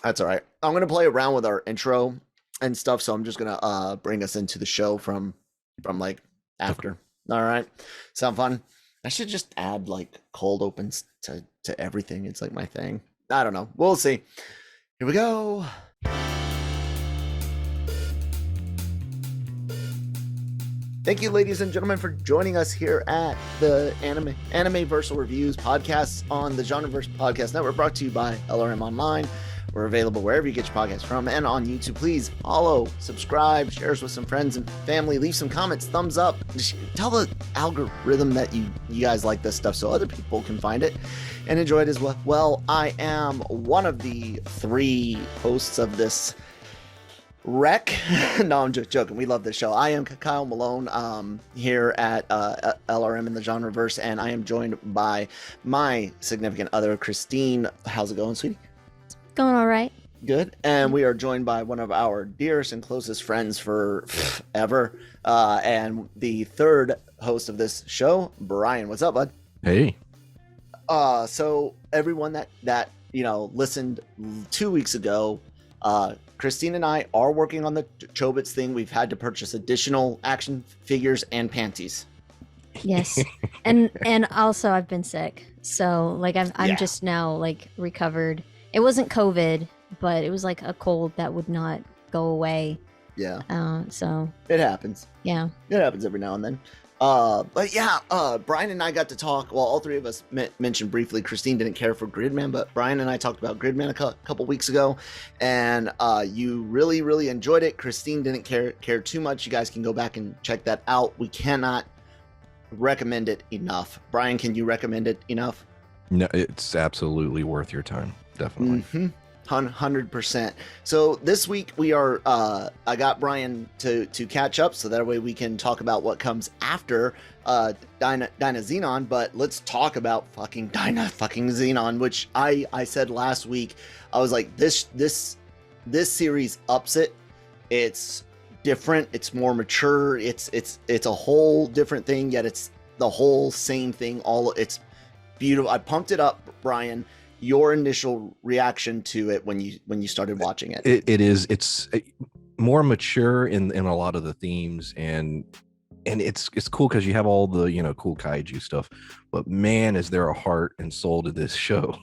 That's all right. I'm going to play around with our intro and stuff, so I'm just going to bring us into the show from like after. All right. Sound fun? I should just add like cold opens to everything. It's like my thing. I don't know. We'll see. Here we go. Thank you, ladies and gentlemen, for joining us here at the Anime-Versal Reviews podcast on the Genreverse Podcast Network, brought to you by LRM Online. We're available wherever you get your podcasts from and on YouTube. Please follow, subscribe, share us with some friends and family, leave some comments, thumbs up. Just tell the algorithm that you guys like this stuff so other people can find it and enjoy it as well. Well, I am one of the 3 hosts of this wreck. No, I'm just joking. We love this show. I am Kyle Malone here at LRM in the Genreverse, and I am joined by my significant other, Christine. How's it going, sweetie? Going all right. Good. And we are joined by one of our dearest and closest friends for ever, and the 3rd host of this show, Brian. What's up, bud? Hey. So everyone that listened 2 weeks ago, Christine and I are working on the Chobits thing. We've had to purchase additional action figures and panties. Yes. and also I've been sick. So like I'm just now like recovered. It wasn't COVID, but it was like a cold that would not go away. Yeah. So it happens. Yeah. It happens every now and then. But yeah, Brian and I got to talk. Well, all 3 of us mentioned briefly. Christine didn't care for Gridman, but Brian and I talked about Gridman a couple weeks ago, and you really, really enjoyed it. Christine didn't care too much. You guys can go back and check that out. We cannot recommend it enough. Brian, can you recommend it enough? No, it's absolutely worth your time. Definitely. Mm-hmm. 100%. So this week we are I got Brian to catch up so that way we can talk about what comes after Dynazenon, but let's talk about fucking Dynazenon, which I said last week. I was like, this series ups it. It's different, it's more mature, it's a whole different thing, yet it's the whole same thing. It's beautiful. I pumped it up, Brian. Your initial reaction to it when you started watching it? It's more mature in a lot of the themes, and it's cool because you have all the cool kaiju stuff, but man, is there a heart and soul to this show.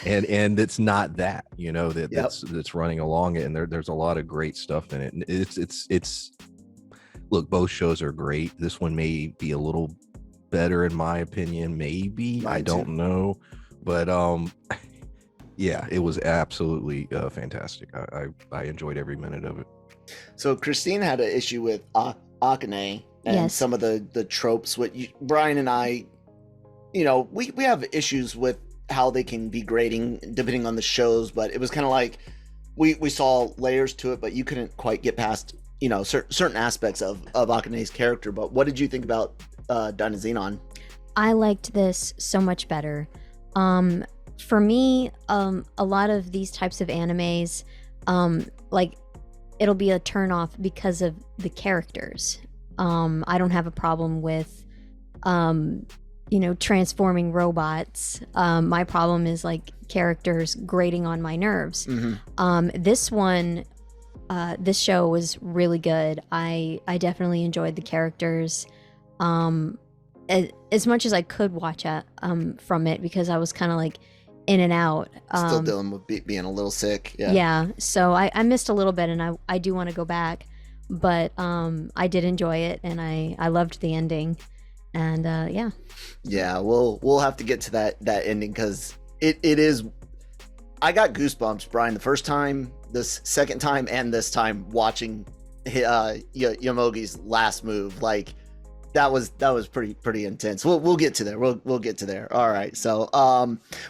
and it's not that that's running along it, and there's a lot of great stuff in it, and it's look, both shows are great. This one may be a little better in my opinion, maybe. I don't know. But yeah, it was absolutely fantastic. I enjoyed every minute of it. So Christine had an issue with Akane and some of the tropes. Brian and I, we have issues with how they can be grading depending on the shows, but it was kind of like we saw layers to it, but you couldn't quite get past certain aspects of Akane's character. But what did you think about Dynazenon? I liked this so much better. For me, a lot of these types of animes, like it'll be a turn off because of the characters. I don't have a problem with, transforming robots. My problem is like characters grating on my nerves. Mm-hmm. This show was really good. I definitely enjoyed the characters. As much as I could watch from it, because I was kind of like in and out. Still dealing with being a little sick. Yeah. So I missed a little bit, and I do want to go back, but I did enjoy it, and I loved the ending, and yeah. Yeah, we'll have to get to that ending because it is. I got goosebumps, Brian, the first time, this second time, and this time watching Yomogi's last move. Like, that was pretty intense. We'll get to there. We'll get to there. All right. So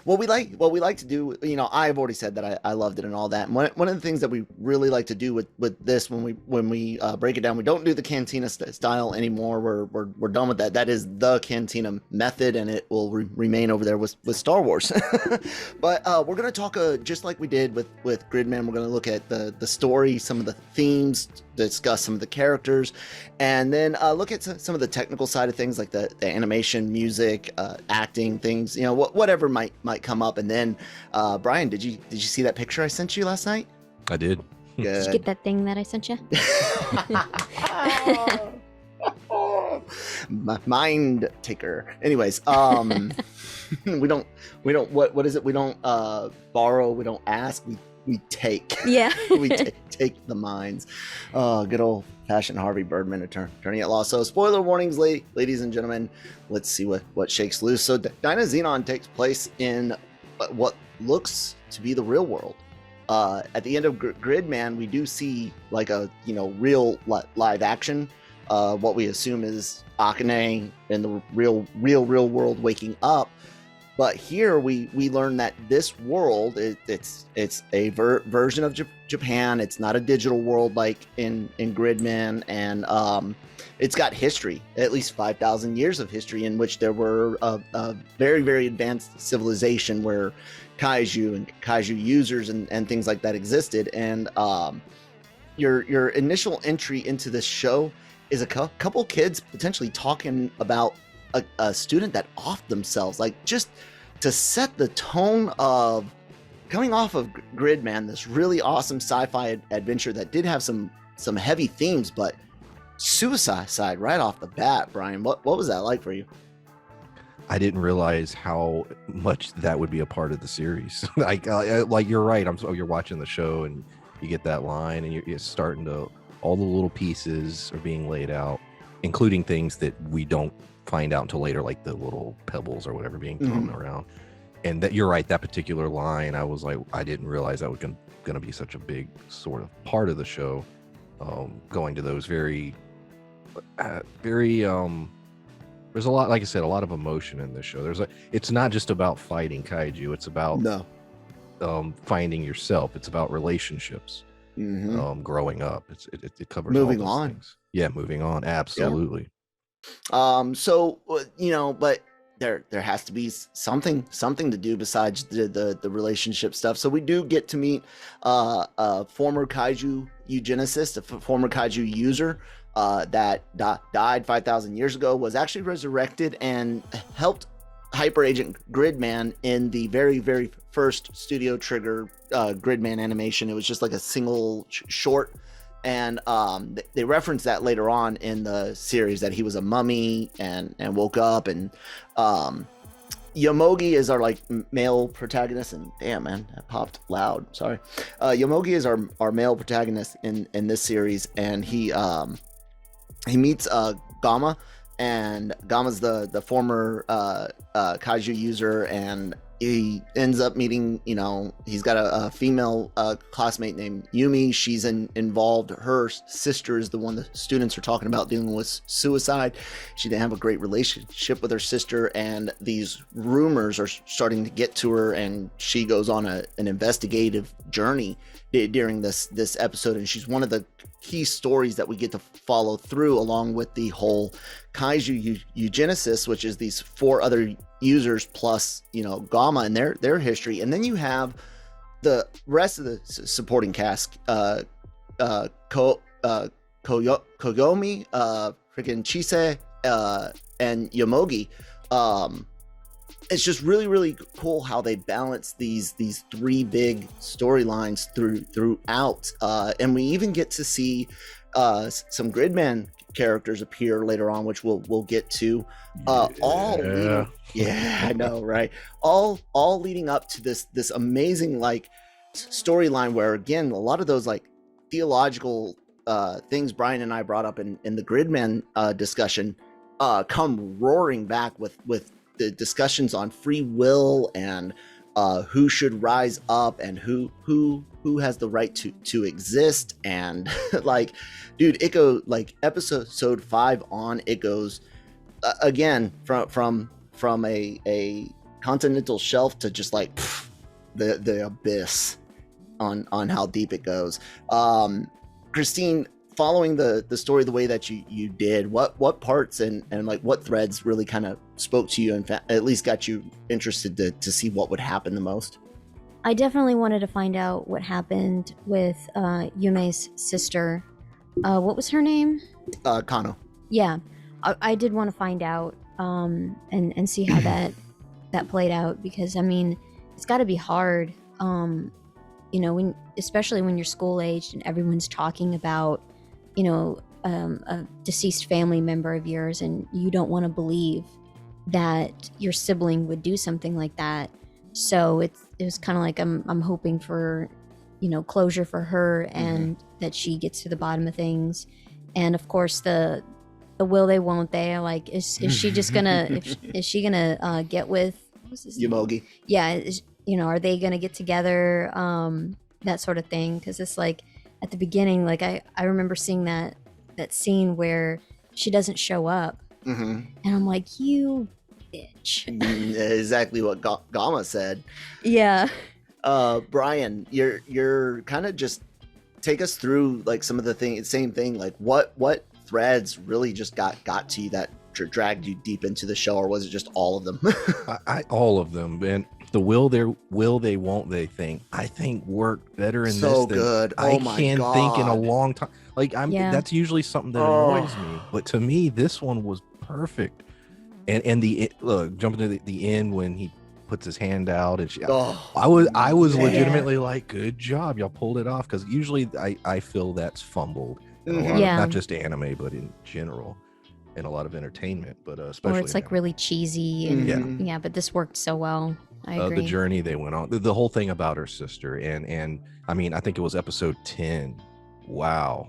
what we like to do, I've already said that I loved it and all that. And one of the things that we really like to do with this when we break it down, we don't do the Cantina style anymore. We're done with that. That is the Cantina method, and it will remain over there with Star Wars. But we're gonna talk just like we did with Gridman. We're gonna look at the story, some of the themes, discuss some of the characters, and then look at some of the technical side of things, like the animation, music, acting, things, whatever might come up. And then, Brian, did you see that picture I sent you last night? I did. Good. Did you get that thing that I sent you? Mind taker. Anyways, we don't what is it? We don't borrow, we don't ask, we take. Yeah. We take the minds. Good old fashioned Harvey Birdman attorney at law. So spoiler warnings, ladies and gentlemen. Let's see what shakes loose. So Dynazenon takes place in what looks to be the real world. At the end of Gridman, we do see like a real live action. What we assume is Akane in the real world waking up. But here we learn that this world it's a version of Japan. It's not a digital world like in Gridman, and it's got history, at least 5,000 years of history, in which there were a very, very advanced civilization where kaiju and kaiju users and things like that existed. And your initial entry into this show is a couple kids potentially talking about a student that offed themselves, like just to set the tone of coming off of Gridman, this really awesome sci-fi adventure that did have some heavy themes, but suicide right off the bat. Brian, what was that like for you? I didn't realize how much that would be a part of the series. like you're right. You're watching the show and you get that line and you're starting to, all the little pieces are being laid out, including things that we don't find out until later, like the little pebbles or whatever being thrown around. And that, you're right, that particular line, I was like, I didn't realize that was going to be such a big sort of part of the show. Going to those very there's a lot, like I said, a lot of emotion in this show. It's not just about fighting kaiju. It's about finding yourself. It's about relationships, growing up. It covers moving all those on. things. Yeah, moving on. Absolutely. Yeah. So but there has to be something to do besides the relationship stuff. So we do get to meet a former Kaiju Eugenicist, a former Kaiju user that died 5,000 years ago, was actually resurrected and helped Hyper Agent Gridman in the very, very first Studio Trigger Gridman animation. It was just like a single short. And they reference that later on in the series, that he was a mummy and woke up. And Yomogi is our like male protagonist. And damn, man, that popped loud. Sorry. Yomogi is our male protagonist in this series, and he meets Gamma, and Gamma's the former kaiju user, and he ends up meeting, he's got a female classmate named Yume. She's involved. Her sister is the one the students are talking about dealing with suicide. She didn't have a great relationship with her sister, and these rumors are starting to get to her, and she goes on an investigative journey during this episode, and she's one of the key stories that we get to follow through, along with the whole Kaiju Eugenicists, which is these 4 other users plus Gamma and their history. And then you have the rest of the supporting cast, Koyomi, freaking Chise, and Yomogi. It's just really, really cool how they balance these 3 big storylines throughout, and we even get to see some Gridman characters appear later on, which we'll get to. I know, right? All leading up to this amazing like storyline where, again, a lot of those like theological things Brian and I brought up in the Gridman discussion come roaring back with the discussions on free will and who should rise up and who has the right to exist. And like, dude, it goes like episode 5 on, it goes again from a continental shelf to just like the abyss on how deep it goes. Christine, following the story the way that you did, what parts and like what threads really kind of spoke to you and at least got you interested to see what would happen the most? I definitely wanted to find out what happened with Yume's sister. What was her name? Kano. Yeah. I did want to find out and see how that played out, because I mean, it's got to be hard, especially when you're school aged and everyone's talking about, a deceased family member of yours, and you don't want to believe that your sibling would do something like that. So it was kind of like I'm hoping for, closure for her, and that she gets to the bottom of things. And of course the will they won't they, like is she just gonna is she gonna get with Yomogi? Yeah, are they gonna get together, that sort of thing, because it's like at the beginning, like I remember seeing that scene where she doesn't show up, and I'm like, you bitch. Exactly what Gamma said. Yeah. Brian, you're kind of just take us through like some of the same thing, like what threads really just got to you that dragged you deep into the show, or was it just all of them? All of them, and the will they won't they thing, I think worked better in so this good. than I can think in a long time. Like that's usually something that annoys me, but to me this one was perfect. And jumping to the end when he puts his hand out, and I was legitimately like, good job, y'all pulled it off, because usually I feel that's fumbled in a lot of, not just anime but in general in a lot of entertainment, but especially or it's like really cheesy, and but this worked so well. I agree. The journey they went on, the whole thing about her sister, and I mean, I think it was episode 10. Wow.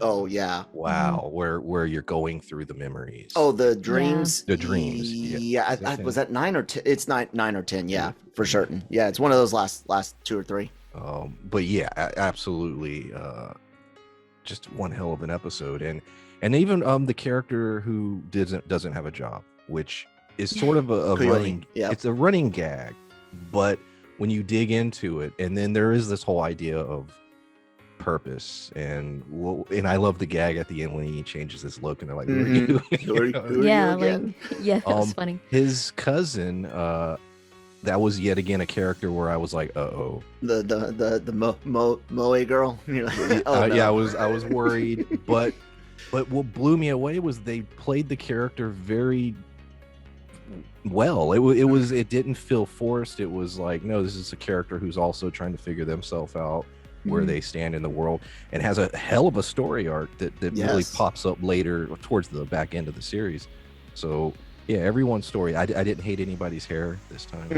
Oh yeah. Wow. Where you're going through the memories. Oh, the dreams. The dreams. Yeah. Was that 9 or 10? It's 9 or 10. Yeah, for certain. Yeah, it's one of those last 2 or 3. But yeah, absolutely. Just one hell of an episode, and even the character who doesn't have a job, which is sort of a running. Yeah. It's a running gag, but when you dig into it, and then there is this whole idea of purpose, and I love the gag at the end when he changes his look and they're like, who are you? Yeah, that was funny. His cousin, that was yet again a character where I was like, uh-oh. The Moe girl. You're like, oh, no. Yeah, I was worried, but what blew me away was they played the character very well. It didn't feel forced. It was like, no, this is a character who's also trying to figure themselves out, where they stand in the world, and has a hell of a story arc that really pops up later towards the back end of the series. So yeah, everyone's story. I didn't hate anybody's hair this time.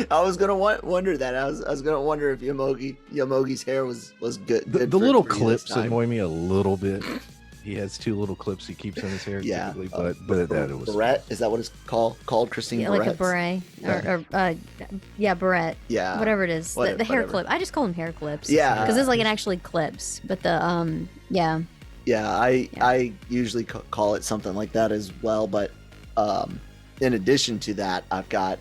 I was gonna wonder that. I was gonna wonder if Yomogi's hair was good. The little clips annoy me a little bit. He has 2 little clips he keeps in his hair, typically, but that it was beret. Is that what it's called, Christine? Yeah, like a beret, or beret. Yeah, whatever it is, the hair clip. I just call them hair clips. Yeah, because it's like it actually clips. But the I usually call it something like that as well. But in addition to that, I've got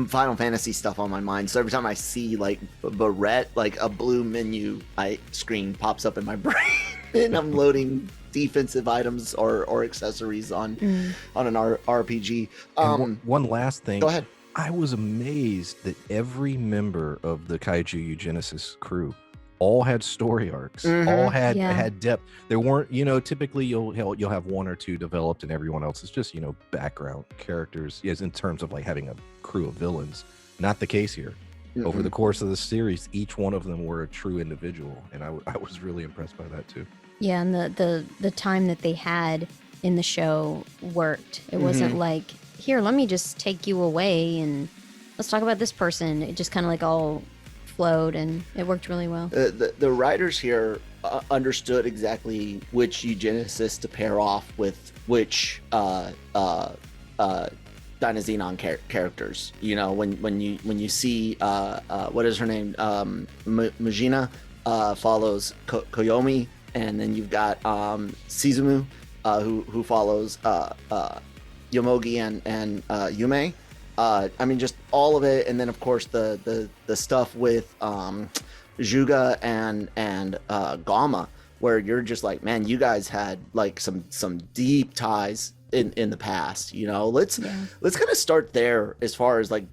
Final Fantasy stuff on my mind, so every time I see like Barrette, like a blue menu screen pops up in my brain, and I'm loading defensive items or accessories on an RPG. One last thing. Go ahead. I was amazed that every member of the Kaiju Eugenicists crew all had story arcs, all had depth. There weren't, typically you'll have 1 or 2 developed, and everyone else is just, background characters, as in terms of like having a crew of villains. Not the case here. Over the course of the series, each one of them were a true individual, and I was really impressed by that too. Yeah, and the time that they had in the show worked. It wasn't like, here, let me just take you away and let's talk about this person. It just kind of like all flowed, and it worked really well. The writers here understood exactly which eugenicist to pair off with which Dynazenon characters. When you see what is her name, Majina follows Koyomi, and then you've got Suzumu who follows Yomogi and Yume. I mean, just all of it, and then of course the stuff with Juga and Gamma, where you're just like, man, you guys had like some deep ties in the past. Let's kind of start there as far as like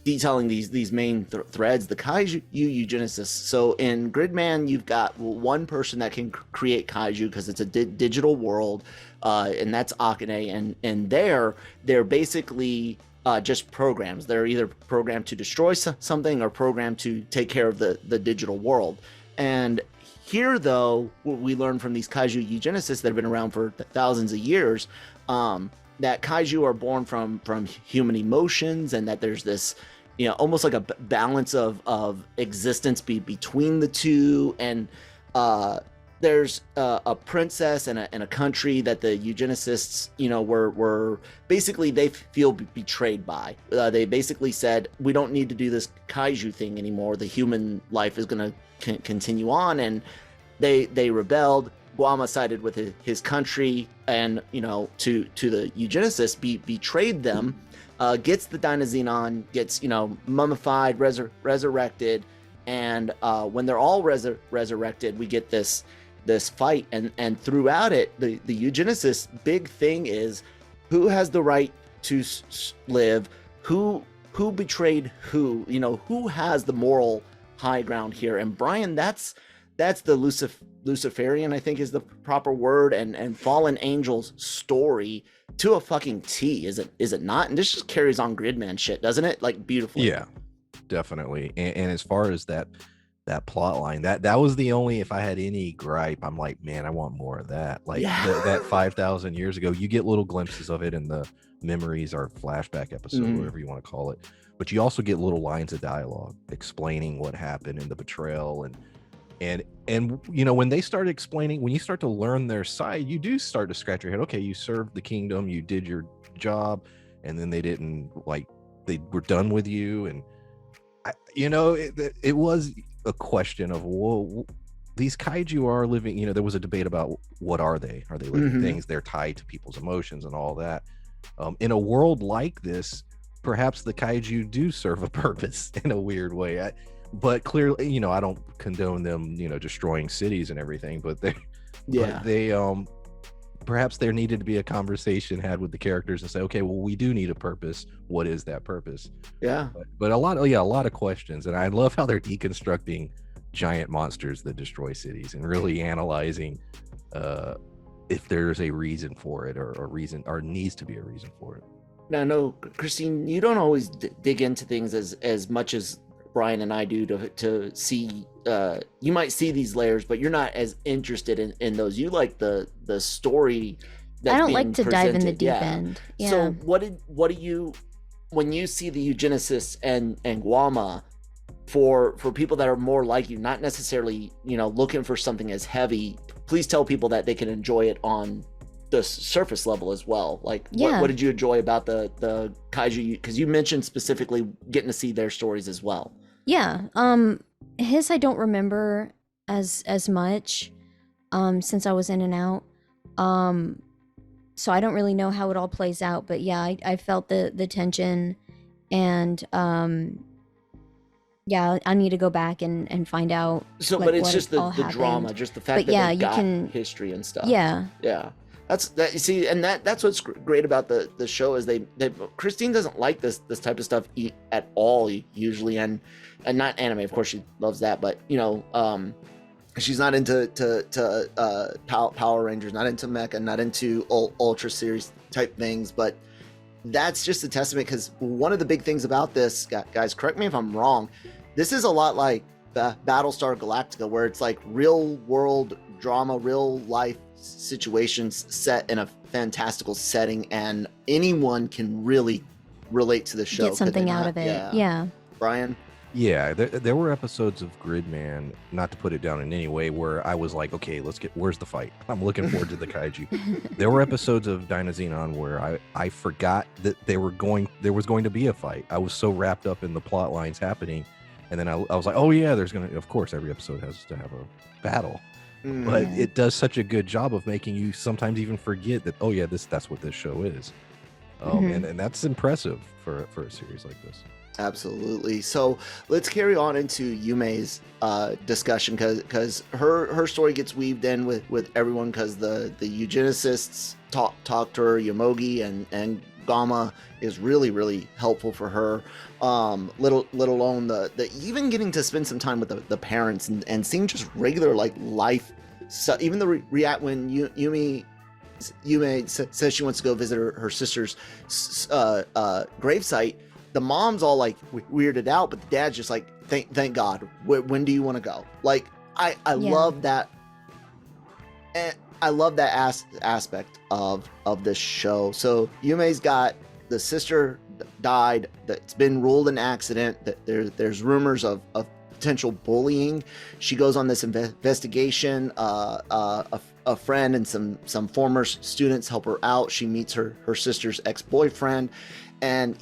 detailing these main threads, the Kaiju Eugenicists. So in Gridman, you've got one person that can create kaiju because it's a digital world, and that's Akane. And they're basically just programs. They're either programmed to destroy something or programmed to take care of the digital world. And here, though, what we learn from these Kaiju Eugenicists that have been around for thousands of years, that kaiju are born from human emotions, and that there's this, almost like a balance of existence between the two. And there's a princess and a country that the Eugenicists, were basically, they feel betrayed by. They basically said, we don't need to do this kaiju thing anymore. The human life is going to continue on, and they rebelled. Guama sided with his country, and to the Eugenicists, betrayed them, gets the Dynazenon, gets mummified, resurrected, and when they're all resurrected, we get this fight, and throughout it, the Eugenicists' big thing is who has the right to live, who betrayed who, who has the moral high ground here. And Brian, that's the Luciferian, I think is the proper word, and fallen angels story to a fucking T, is it not? And this just carries on Gridman shit, doesn't it? Like, beautifully. Yeah, definitely. And as far as that plot line, that was the only, if I had any gripe, I'm like, man, I want more of that. Like, that 5,000 years ago, you get little glimpses of it in the memories or flashback episode, whatever you want to call it, but you also get little lines of dialogue explaining what happened in the betrayal. And when they start explaining, when you start to learn their side, you do start to scratch your head. Okay, you served the kingdom, you did your job, and then they didn't, like, they were done with you. And it was a question of, whoa, these kaiju are living, there was a debate about what are they living things, they're tied to people's emotions and all that. In a world like this, perhaps the kaiju do serve a purpose in a weird way. But clearly, I don't condone them, destroying cities and everything, but perhaps there needed to be a conversation had with the characters and say, okay, well, we do need a purpose. What is that purpose? Yeah. But a lot of questions. And I love how they're deconstructing giant monsters that destroy cities and really analyzing if there's a reason for it, or needs to be a reason for it. Now, no, Christine, you don't always dig into things as much as Brian and I do to see. You might see these layers, but you're not as interested in those. You like the story. I don't like to dive in the deep end. Yeah. So what do you, when you see the Eugenicists and Guama, for people that are more like you, not necessarily looking for something as heavy, please tell people that they can enjoy it on the surface level as well. Like, what did you enjoy about the kaiju? Because you mentioned specifically getting to see their stories as well. Yeah. His I don't remember as much since I was in and out. So I don't really know how it all plays out. But yeah, I felt the tension, and I need to go back and find out. So, but it's just the drama, just the fact that they got history and stuff. Yeah. Yeah. That's that, you see, and that's what's great about the show is they Christine doesn't like this type of stuff at all usually, and not anime, of course she loves that, but she's not into Power Rangers, not into Mecha, not into Ultra Series type things. But that's just a testament, because one of the big things about this, guys, correct me if I'm wrong, this is a lot like Battlestar Galactica, where it's like real world drama, real life situations set in a fantastical setting, and anyone can really relate to the show. Get something out of it. Yeah. Brian? Yeah, there were episodes of Gridman, not to put it down in any way, where I was like, okay, where's the fight? I'm looking forward to the kaiju. There were episodes of Dynazenon where I forgot that there was going to be a fight. I was so wrapped up in the plot lines happening, and then I was like, oh yeah, of course every episode has to have a battle. But it does such a good job of making you sometimes even forget that, oh yeah, that's what this show is. And that's impressive for a series like this. Absolutely. So let's carry on into Yume's discussion, because her story gets weaved in with everyone, because the Eugenicists talk to her, Yomogi and Gamma is really, really helpful for her. Little alone the even getting to spend some time with the parents and seeing just regular like life. So even the react when Yume says she wants to go visit her sister's gravesite, the mom's all like weirded out, but the dad's just like, thank God. When do you want to go? Like I love that. And I love that aspect of this show. So Yume's got the sister died. That's been ruled an accident. That there's rumors of potential bullying. She goes on this investigation. A friend and some former students help her out. She meets her sister's ex-boyfriend, and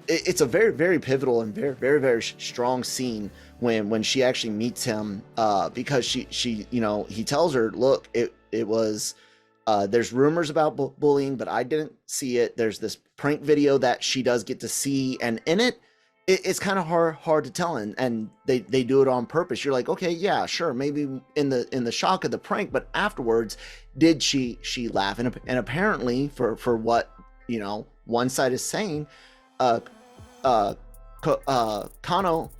it's a very, very pivotal and very, very, very strong scene when she actually meets him, because she he tells her, look, it was there's rumors about bullying, but I didn't see it. There's this prank video that she does get to see, and in it's kind of hard to tell, and they do it on purpose. You're like, okay, yeah, sure, maybe in the shock of the prank, but afterwards, did she laugh? And apparently, for what one side is saying, Kano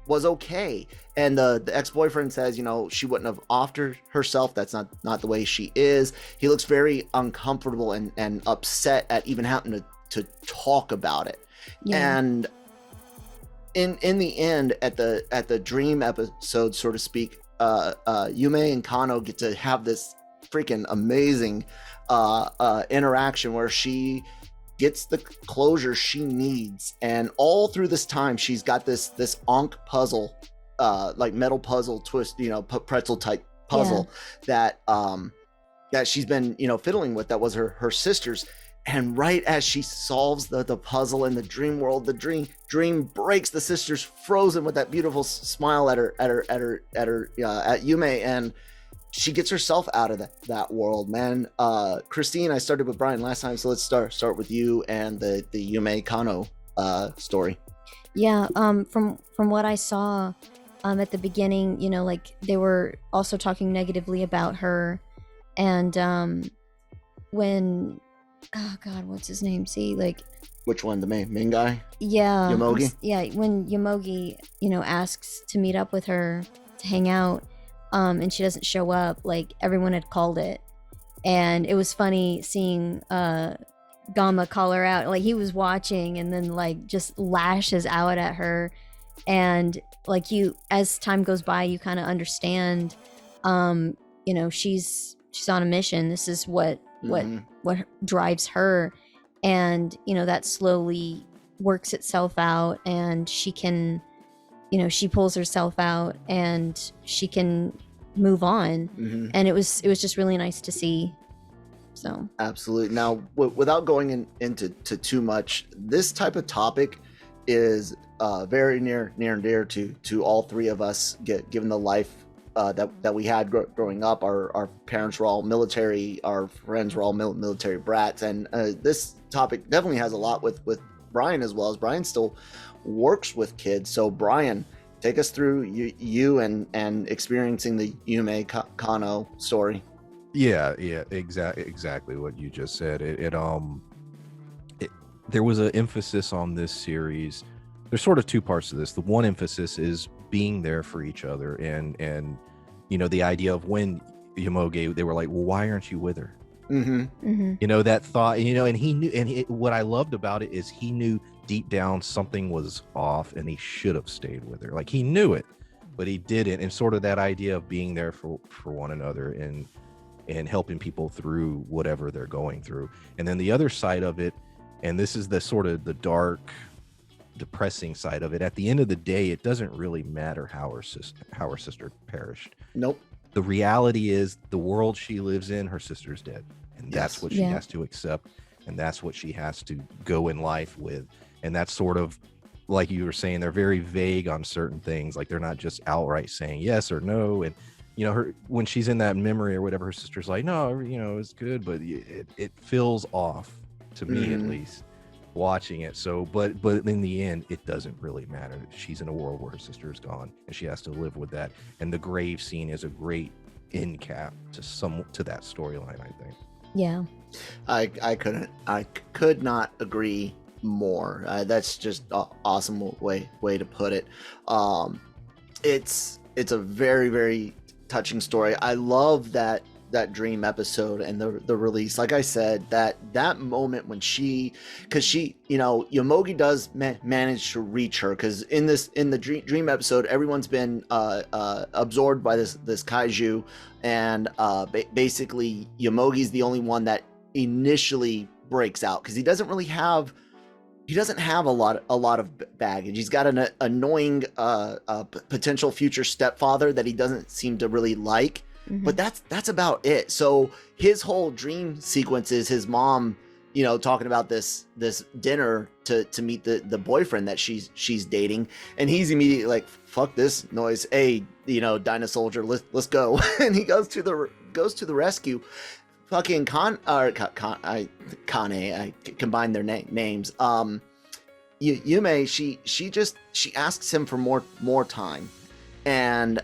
was okay, and the ex-boyfriend says she wouldn't have offered herself. That's not the way she is. He looks very uncomfortable and upset at even having to talk about it. Yeah. And in the end, at the dream episode, so to speak, Yume and Kano get to have this freaking amazing interaction where she gets the closure she needs, and all through this time she's got this Ankh puzzle, like metal puzzle twist, pretzel type puzzle, that she's been fiddling with. That was her sister's, and right as she solves the puzzle in the dream world, the dream breaks. The sister's frozen with that beautiful smile at Yume, and she gets herself out of that world, man. Christine, I started with Brian last time, so let's start with you and the Yume Kano story. Yeah, from what I saw at the beginning, like they were also talking negatively about her, and when oh god, what's his name? See, like which one, the main guy? Yeah, Yomogi. Yeah, when Yomogi asks to meet up with her to hang out, and she doesn't show up, like everyone had called it. And it was funny seeing Gamma call her out. Like he was watching and then like just lashes out at her. And like as time goes by, you kind of understand, she's on a mission. This is what drives her. And, that slowly works itself out, and she can, she pulls herself out and she can move on. Mm-hmm. And it was just really nice to see. So absolutely. Now, without going into too much, this type of topic is very near and dear to all three of us, given the life that we had growing up. Our parents were all military, our friends were all military brats, and this topic definitely has a lot with Brian, as well as Brian still works with kids. So Brian, take us through you and experiencing the Yume Kano story. Yeah, exactly what you just said. There was an emphasis on this series. There's sort of two parts to this. The one emphasis is being there for each other, and the idea of when Yomogi, they were like, well, why aren't you with her? Mm-hmm. Mm-hmm. That thought, and he knew, and what I loved about it is he knew deep down something was off and he should have stayed with her. Like he knew it, but he didn't. And sort of that idea of being there for one another and helping people through whatever they're going through. And then the other side of it, and this is the sort of the dark, depressing side of it, at the end of the day, it doesn't really matter how her sister perished. Nope. The reality is the world she lives in, her sister's dead. And that's what she has to accept. And that's what she has to go in life with. And that's sort of, like you were saying, they're very vague on certain things. Like they're not just outright saying yes or no. And, her, when she's in that memory or whatever, her sister's like, no, it's good. But it feels off to me, at least, watching it. So, but in the end, it doesn't really matter. She's in a world where her sister is gone and she has to live with that. And the grave scene is a great end cap to that storyline, I think. Yeah. I could not agree more. That's just an awesome way to put it. It's a very, very touching story. I love that dream episode and the release. Like I said, that moment when because she, Yomogi does manage to reach her, because in the dream episode, everyone's been absorbed by this kaiju, and basically Yomogi's the only one that initially breaks out, because he doesn't have a lot of baggage. He's got an annoying potential future stepfather that he doesn't seem to really like. Mm-hmm. But that's about it. So his whole dream sequence is his mom, talking about this dinner to meet the boyfriend that she's dating, and he's immediately like, fuck this noise. Hey, Dyna Soldier, let's go. And he goes to the rescue. Fucking Kane, I combined their names. Yume, she asks him for more time, and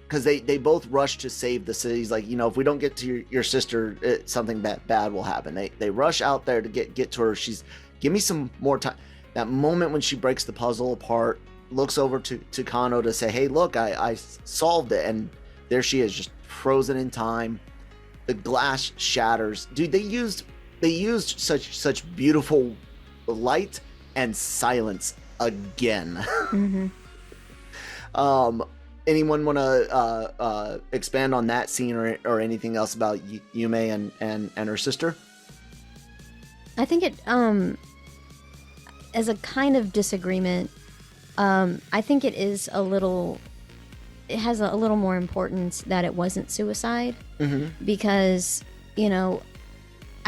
because they both rush to save the city. He's like, if we don't get to your sister, something bad will happen. They rush out there to get to her. Give me some more time. That moment when she breaks the puzzle apart, looks over to Kano to say, hey, look, I solved it, and there she is, just frozen in time. The glass shatters. Dude, they used such beautiful light and silence again. Mm-hmm. Anyone want to expand on that scene or anything else about Yume and her sister? I think it as a kind of disagreement, I think it has a little more importance that it wasn't suicide. Mm-hmm. Because I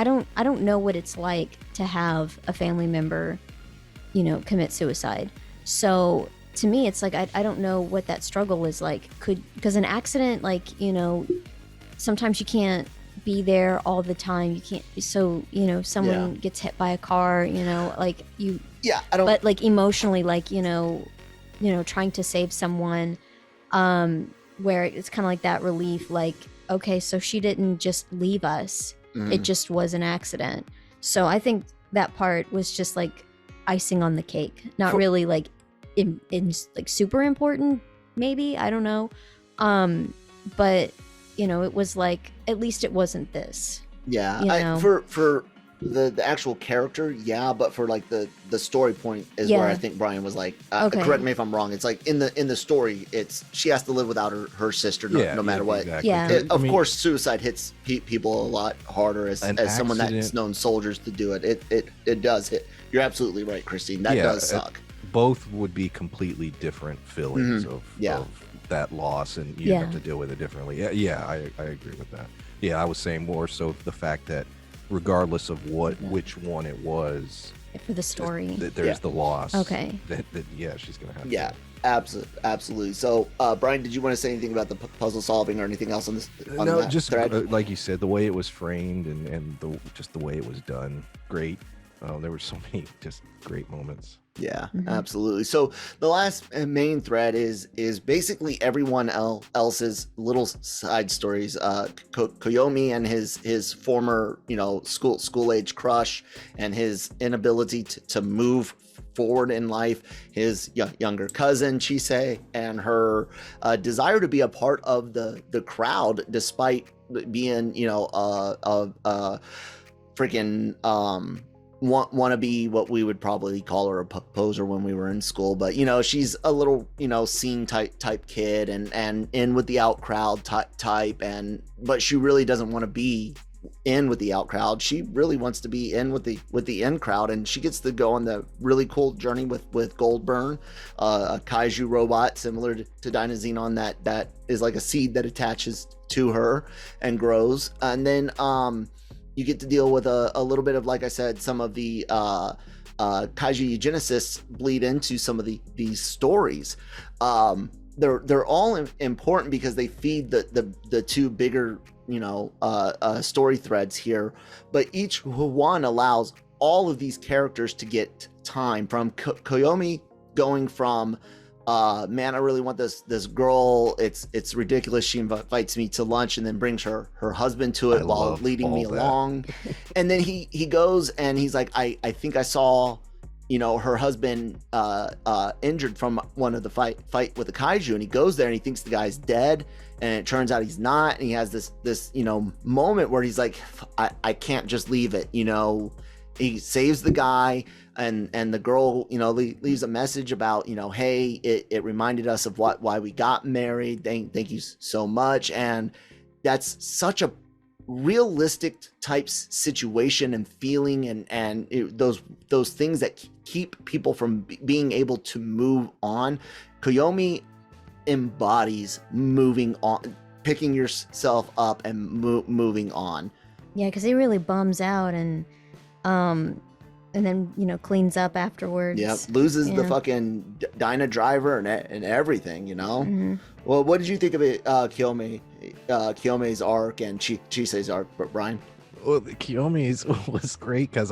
don't know what it's like to have a family member commit suicide. So to me, it's like I don't know what that struggle is like. Because an accident, like, sometimes you can't be there all the time. You can't. So someone gets hit by a car. Like you. Yeah, I don't. But like emotionally, like trying to save someone, where it's kind of like that relief. Like, okay, so she didn't just leave us. Mm-hmm. It just was an accident. So I think that part was just like icing on the cake. Not really like in like super important, maybe, I don't know. But it was like, at least it wasn't this. Yeah. For the actual character, but for like the story point is where I think Brian was like, correct me if I'm wrong. It's like in the story, it's she has to live without her sister no matter what. Exactly. Yeah. Of course, suicide hits people a lot harder as someone that's known soldiers to do it. It does hit. You're absolutely right, Christine. That does suck. Both would be completely different feelings of that loss, and you have to deal with it differently. I agree with that. I was saying more so the fact that regardless of which one it was, for the story, there's the loss. Okay. That she's gonna have. Yeah, absolutely. So, Brian, did you want to say anything about the puzzle solving or anything else on this? No, just like you said, the way it was framed and the way it was done, great. There were so many just great moments. Yeah, absolutely. So the last main thread is basically everyone else's little side stories. Koyomi and his former, school age crush, and his inability to move forward in life. His younger cousin Chise, and her desire to be a part of the crowd despite being, freaking want to be what we would probably call her a poser when we were in school, but she's a little scene type kid and in with the out crowd type, but she really doesn't want to be in with the out crowd. She really wants to be in with the in crowd, and she gets to go on the really cool journey with Goldburn, a kaiju robot similar to Dynazenon that is like a seed that attaches to her and grows, and then you get to deal with a little bit of, like I said, some of the Kaiju Eugenicists bleed into some of these stories. They're all important because they feed the two bigger story threads here, but each one allows all of these characters to get time, from Koyomi going from man, I really want this girl. It's ridiculous. She invites me to lunch and then brings her husband to it while leading me along. And then he goes and he's like, I think I saw, you know, her husband injured from one of the fight with the kaiju, and he goes there and he thinks the guy's dead, and it turns out he's not. And he has this you know, moment where he's like, I can't just leave it, you know. He saves the guy, and the girl, you know, leaves a message about, you know, hey, it reminded us of why we got married. Thank you so much. And that's such a realistic type situation and feeling, and those things that keep people from being able to move on. Koyomi embodies moving on, picking yourself up and moving on. Yeah, because he really bums out and then, you know, cleans up afterwards. Yeah, loses the fucking Dyna driver and everything, you know. Mm-hmm. Well, what did you think of it, Kiyomi's arc and Chise's arc, Brian? Well, Kiyomi's was great because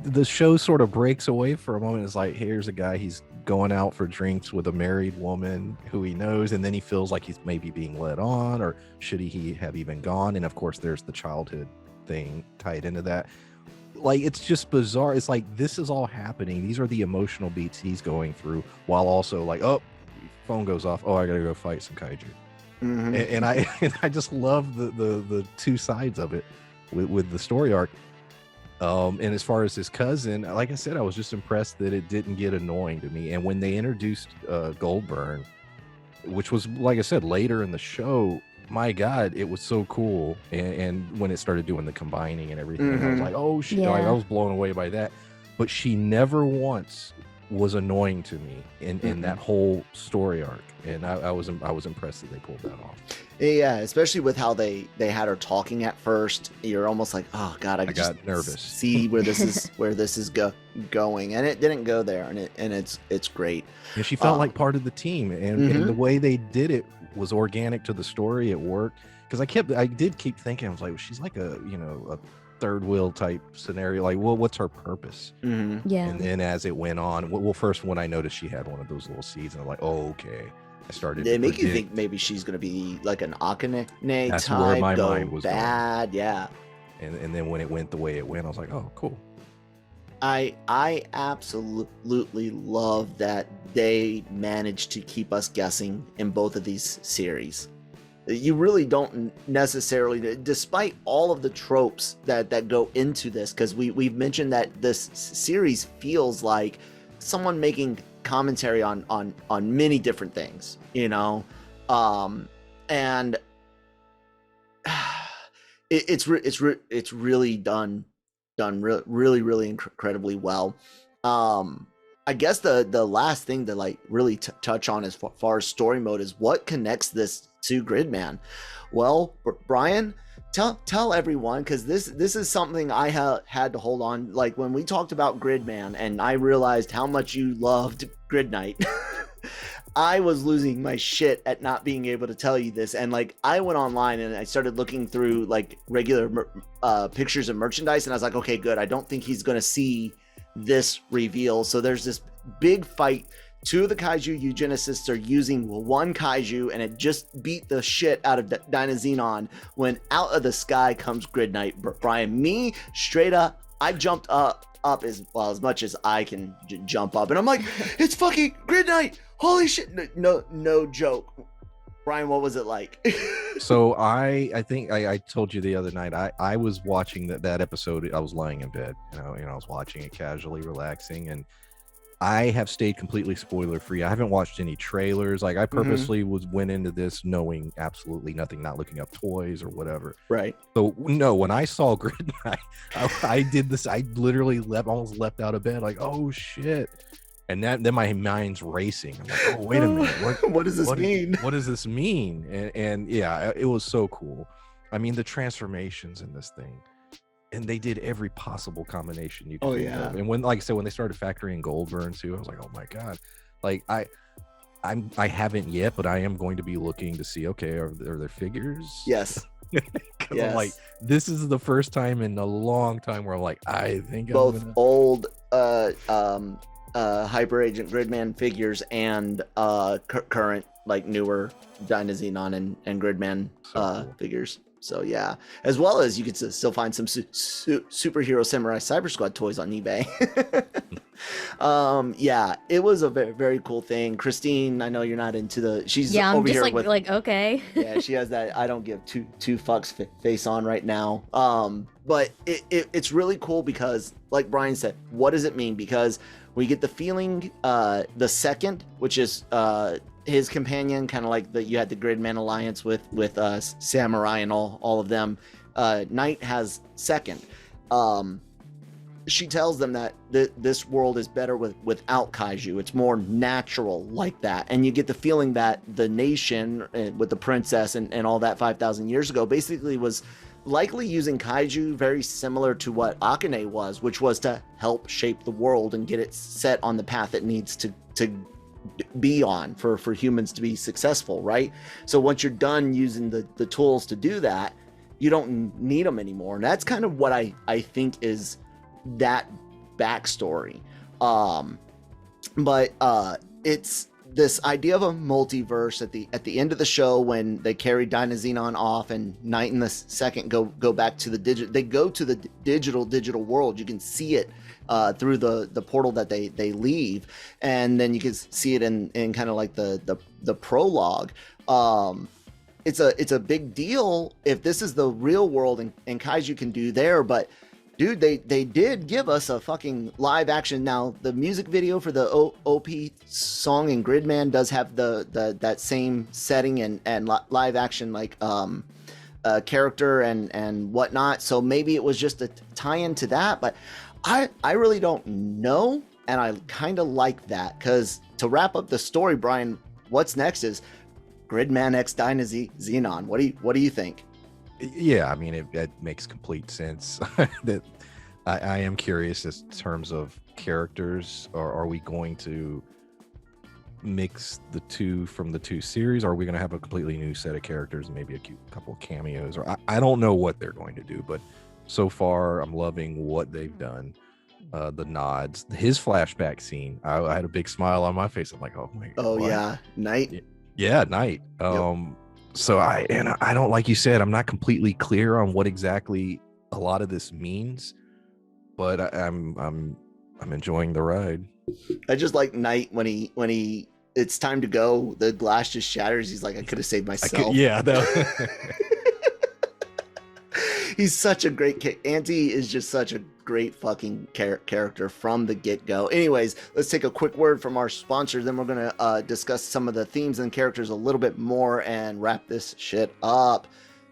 the show sort of breaks away for a moment. It's like, here's a guy, he's going out for drinks with a married woman who he knows, and then he feels like he's maybe being led on, or should he have even gone? And of course, there's the childhood thing tied into that. Like, it's just bizarre. It's like, this is all happening. These are the emotional beats he's going through, while also like, oh, phone goes off. Oh, I gotta go fight some kaiju. Mm-hmm. And I just love the two sides of it with the story arc. And as far as his cousin, like I said, I was just impressed that it didn't get annoying to me. And when they introduced Goldburn, which was, like I said, later in the show, my God, it was so cool. And when it started doing the combining and everything, I was like, oh shit, yeah. I was blown away by that. But she never once was annoying to me in that whole story arc, and I was impressed that they pulled that off. Yeah, especially with how they had her talking at first. You're almost like, oh God, I got nervous. See where this is going, and it didn't go there, and it's great. And she felt like part of the team, and the way they did it was organic to the story. It worked because I did keep thinking, I was like, well, she's like a third wheel type scenario, like, well, what's her purpose? Yeah. And then as it went on, well, first when I noticed she had one of those little seeds, and I'm like, oh, okay. I started. They make you think maybe she's gonna be like an Akane That's type, where my mind was bad, going. Yeah. And then when it went the way it went, I was like, oh, cool. I absolutely love that they managed to keep us guessing in both of these series. You really don't necessarily, despite all of the tropes that go into this, because we've mentioned that this series feels like someone making commentary on many different things, you know, and it's really done really incredibly well. I guess the last thing to like really touch on as far as story mode is what connects this to Gridman. Well, Brian, tell everyone, because this is something I had to hold on. Like when we talked about Gridman and I realized how much you loved Grid Night, I was losing my shit at not being able to tell you this. And like I went online and I started looking through like regular pictures of merchandise, and I was like, okay, good. I don't think he's gonna see this reveal. So there's this big fight. Two of the Kaiju Eugenicists are using one Kaiju, and it just beat the shit out of Dynazenon when out of the sky comes Grid Night. Brian, me, straight up, I jumped up as much as I can jump up, and I'm like, it's fucking Grid Night! Holy shit! No joke. Brian, what was it like? So I think I told you the other night, I was watching that episode. I was lying in bed, I was watching it casually, relaxing, and I have stayed completely spoiler free. I haven't watched any trailers. Like I purposely went into this knowing absolutely nothing, not looking up toys or whatever. Right. So no, when I saw Grid Night, I did this. I literally almost leapt out of bed, like, oh shit. And then my mind's racing. I'm like, oh, wait a minute. What does this mean? What does this mean? And yeah, it was so cool. I mean, the transformations in this thing. And they did every possible combination you could think of. And when, like I said, when they started factoring Goldburn too, I was like, oh my God. Like I haven't yet, but I am going to be looking to see, okay, are there figures? Yes. Yes. I'm like, this is the first time in a long time where I'm like, I think both old Hyper Agent Gridman figures and current like newer Dynazenon and Gridman cool. figures. So yeah, as well as you could still find some superhero samurai cyber squad toys on eBay. Yeah, it was a very, very cool thing. Christine, I know you're not into the, she's Yeah, I'm over just here like with, like okay. yeah, she has that I don't give two fucks face on right now. But it's really cool because, like Brian said, what does it mean? Because we get the feeling, the second, which is his companion, kind of like you had the Gridman alliance with Samurai and all of them. Knight has second. She tells them that this world is better without kaiju. It's more natural like that. And you get the feeling that the nation with the princess and all that 5,000 years ago basically was likely using kaiju very similar to what Akane was, which was to help shape the world and get it set on the path it needs to be on for humans to be successful, right? So once you're done using the tools to do that, you don't need them anymore. And that's kind of what I think is that backstory. But it's this idea of a multiverse at the end of the show when they carry Dynazenon off and Knight and the second go back to the digital world. You can see it through the portal that they leave, and then you can see it in kind of like the prologue. It's a big deal if this is the real world and kaiju can do there, but dude, they did give us a fucking live action. Now, the music video for the OP song in Gridman does have that same setting and live action like character and whatnot. So maybe it was just a tie-in to that, but I really don't know, and I kind of like that, because to wrap up the story, Brian, what's next is Gridman X Dynazenon. What do you think? Yeah, I mean, it makes complete sense. That I am curious in terms of characters. Are we going to mix the two from the two series? Or are we going to have a completely new set of characters, maybe a couple of cameos? Or I don't know what they're going to do, but so far I'm loving what they've done. The nods, his flashback scene, I had a big smile on my face. I'm like, oh my god. Oh yeah, Knight. Yeah, Knight. Yep. So I don't, like you said, I'm not completely clear on what exactly a lot of this means, but I'm enjoying the ride. I just like Knight when he it's time to go, the glass just shatters. He's like, I could have saved myself. He's such a great Auntie is just such a great fucking character from the get-go. Anyways, let's take a quick word from our sponsor, then we're gonna discuss some of the themes and characters a little bit more and wrap this shit up.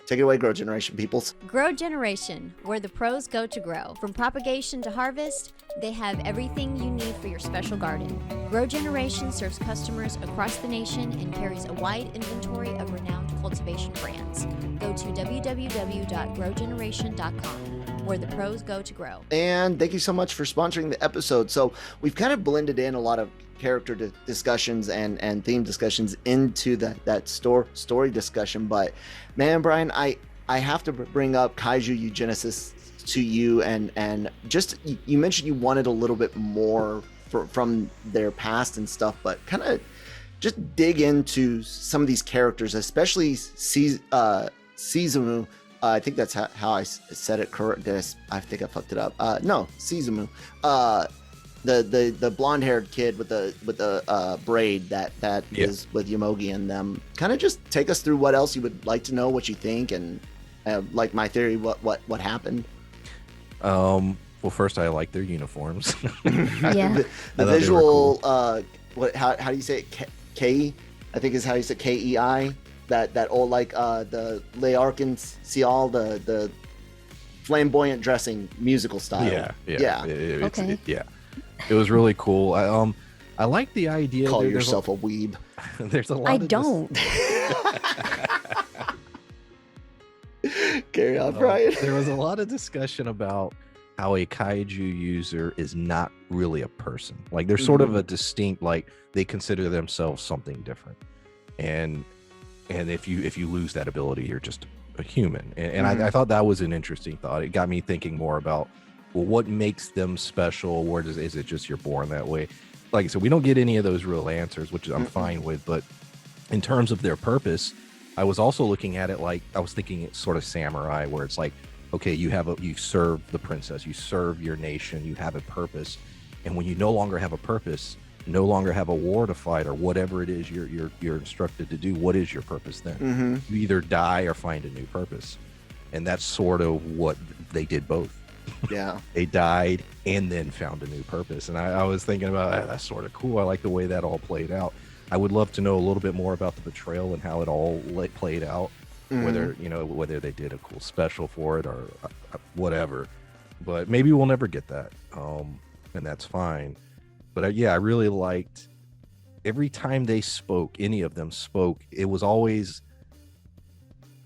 Take it away, Grow Generation peoples. Grow Generation, where the pros go to grow. From propagation to harvest, they have everything you need for your special garden. Grow Generation serves customers across the nation and carries a wide inventory of renowned cultivation brands. Go to www.growgeneration.com, where the pros go to grow. And thank you so much for sponsoring the episode. So we've kind of blended in a lot of character discussions and theme discussions into that story discussion, but man, Brian, I have to bring up Kaiju Eugenicists to you, and just you mentioned you wanted a little bit more from their past and stuff, but kind of just dig into some of these characters, especially Suzumu. I think that's how I said it correct. I think I fucked it up. No, Suzumu. The blonde-haired kid with the braid that is with Yomogi and them. Kind of just take us through what else you would like to know, what you think, and like my theory, what happened. Well, first, I like their uniforms. Yeah. the visual. Cool. How do you say it? K, I think is how you say KEI. That old like the Le Arc-en-Ciel, the flamboyant dressing musical style. Yeah. Okay. It was really cool. I like the idea. Call yourself a weeb. There's a lot. I don't. Carry on, Brian. There was a lot of discussion about how a kaiju user is not really a person. Like they're sort of a distinct, like they consider themselves something different. And if you lose that ability, you're just a human. And I thought that was an interesting thought. It got me thinking more about, well, what makes them special? Is it just you're born that way? like I said, we don't get any of those real answers, which I'm fine with. But in terms of their purpose, I was also looking at it like I was thinking it's sort of samurai, where it's like, okay, you serve the princess, you serve your nation, you have a purpose, and when you no longer have a purpose, no longer have a war to fight or whatever it is you're instructed to do, what is your purpose then? You either die or find a new purpose, and that's sort of what they did both. Yeah. They died and then found a new purpose, and I was thinking about that's sort of cool. I like the way that all played out. I would love to know a little bit more about the betrayal and how it all played out. Whether they did a cool special for it or whatever, but maybe we'll never get that, and that's fine. But I really liked every time they spoke, any of them spoke, it was always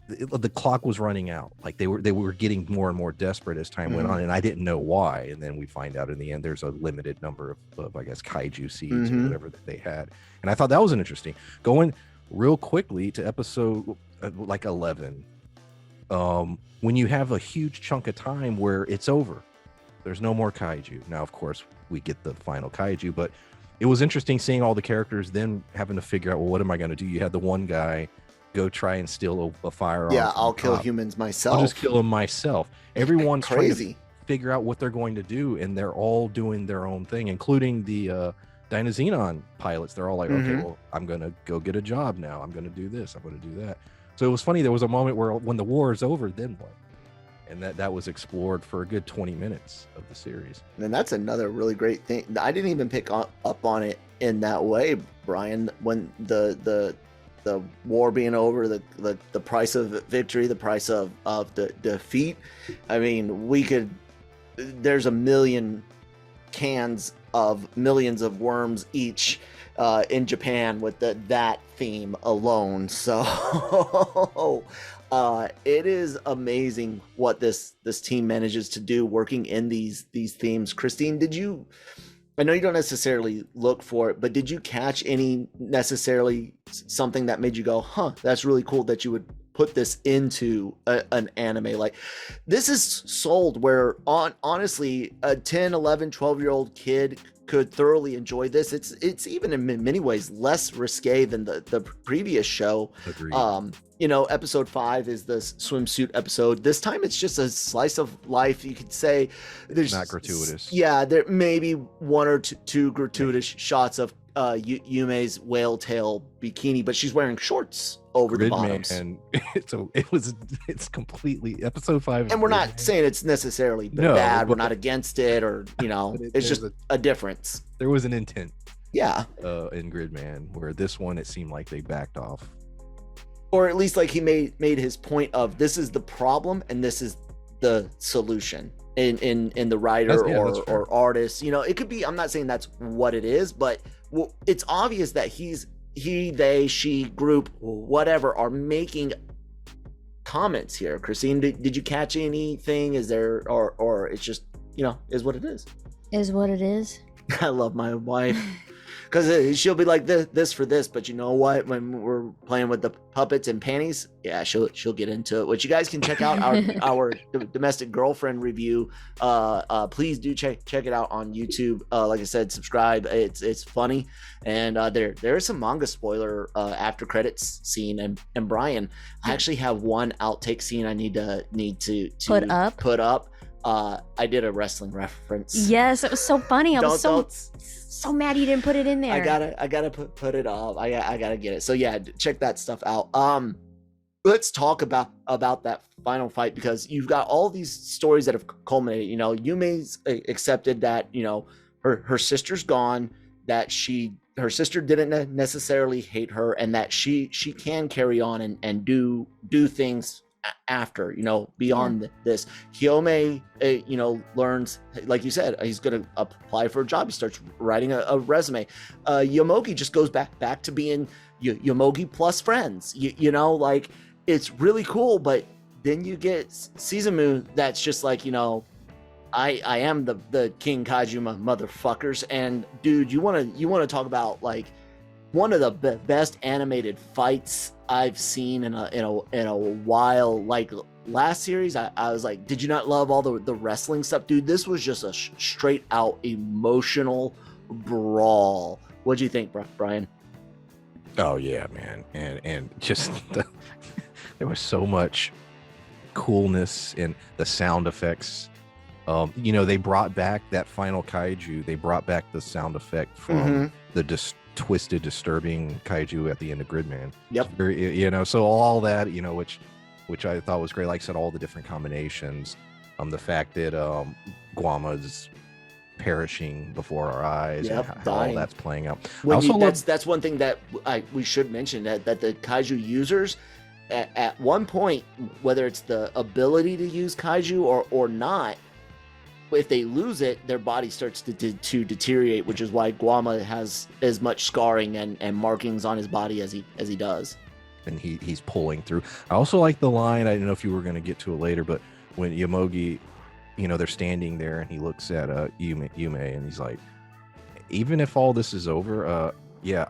the clock was running out. Like they were getting more and more desperate as time went on, and I didn't know why. And then we find out in the end there's a limited number of I guess kaiju seeds or whatever that they had, and I thought that was an interesting. Going real quickly to episode like 11, when you have a huge chunk of time where it's over, there's no more kaiju. Now of course we get the final kaiju, but it was interesting seeing all the characters then having to figure out, well, what am I going to do? You had the one guy go try and steal a firearm. Yeah, I'll kill humans myself. I'll just kill them myself. Everyone's crazy trying to figure out what they're going to do, and they're all doing their own thing, including the Dynazenon pilots. They're all like, okay, well, I'm going to go get a job now. I'm going to do this. I'm going to do that. So it was funny. There was a moment where when the war is over, then what? And that was explored for a good 20 minutes of the series. And that's another really great thing. I didn't even pick up on it in that way, Brian, when the war being over, the price of victory, the price of the defeat. I mean, there's a million cans of millions of worms each in Japan with that theme alone. So it is amazing what this team manages to do working in these themes. Christine, I know you don't necessarily look for it, but did you catch any necessarily something that made you go, that's really cool that you would put this into an anime? Like, this is sold where honestly a 10, 11, 12-year-old kid could thoroughly enjoy this. It's even in many ways less risque than the previous show. Agreed. Episode 5 is the swimsuit episode. This time it's just a slice of life. You could say there's not gratuitous. Yeah, there may be one or two gratuitous shots of Yume's whale tail bikini, but she's wearing shorts over the bottoms. And so it's completely episode 5. And we're not saying it's necessarily bad. We're not against it, or it's just a difference. There was an intent. Yeah. In Gridman, where this one it seemed like they backed off. Or at least like he made his point of, this is the problem and this is the solution in the writer or artist. It could be, I'm not saying that's what it is, but it's obvious that he, they, she, group, whatever, are making comments here. Christine, did you catch anything? Is there, or it's just, is what it is? Is what it is. I love my wife. Because she'll be like this for this, but you know what? When we're playing with the puppets and panties, yeah, she'll get into it. Which you guys can check out our domestic girlfriend review. Please do check it out on YouTube. Like I said, subscribe. It's funny, and there is some manga spoiler after credits scene. And Brian, I actually have one outtake scene I need to put up. I did a wrestling reference. Yes, it was so funny. I was so mad you didn't put it in there. I gotta put it up. I gotta get it. So yeah, check that stuff out. Let's talk about that final fight, because you've got all these stories that have culminated. Yume's accepted that her sister's gone, that her sister didn't necessarily hate her, and that she can carry on and do things after, beyond this. Kyome, learns, like you said, he's going to apply for a job. He starts writing a resume. Yomogi just goes back to being Yomogi plus friends. Like, it's really cool. But then you get Suzumu that's just like, I am the King Kaiju motherfuckers. And dude, you want to talk about like one of the best animated fights I've seen in a while. Like last series, I was like, did you not love all the wrestling stuff? Dude, this was just a straight out emotional brawl. What'd you think, Brian? Oh yeah, man, and just there was so much coolness in the sound effects. They brought back that final kaiju. They brought back the sound effect from the twisted, disturbing kaiju at the end of Gridman. Yep. So all that, which I thought was great. Like I said, all the different combinations. The fact that Guama's perishing before our eyes, Yep, and how all that's playing out. That's one thing that we should mention, that the kaiju users at one point, whether it's the ability to use kaiju or not, if they lose it, their body starts to deteriorate, which is why Guama has as much scarring and markings on his body as he does. And he's pulling through. I also like the line, I don't know if you were going to get to it later, but when Yomogi, they're standing there and he looks at Yume and he's like, even if all this is over, yeah,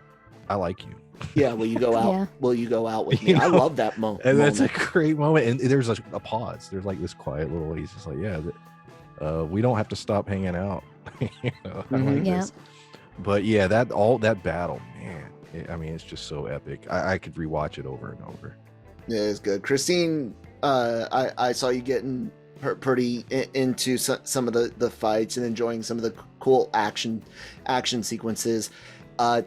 I like you. Yeah, will you go out? Yeah. Will you go out with me? I love that moment. And that's a great moment. And there's a pause. There's like this quiet little, he's just like, yeah, we don't have to stop hanging out. I like this. But yeah, that battle, man. It's just so epic. I could rewatch it over and over. Yeah, it's good. Christine, I saw you getting pretty into some of the fights and enjoying some of the cool action sequences.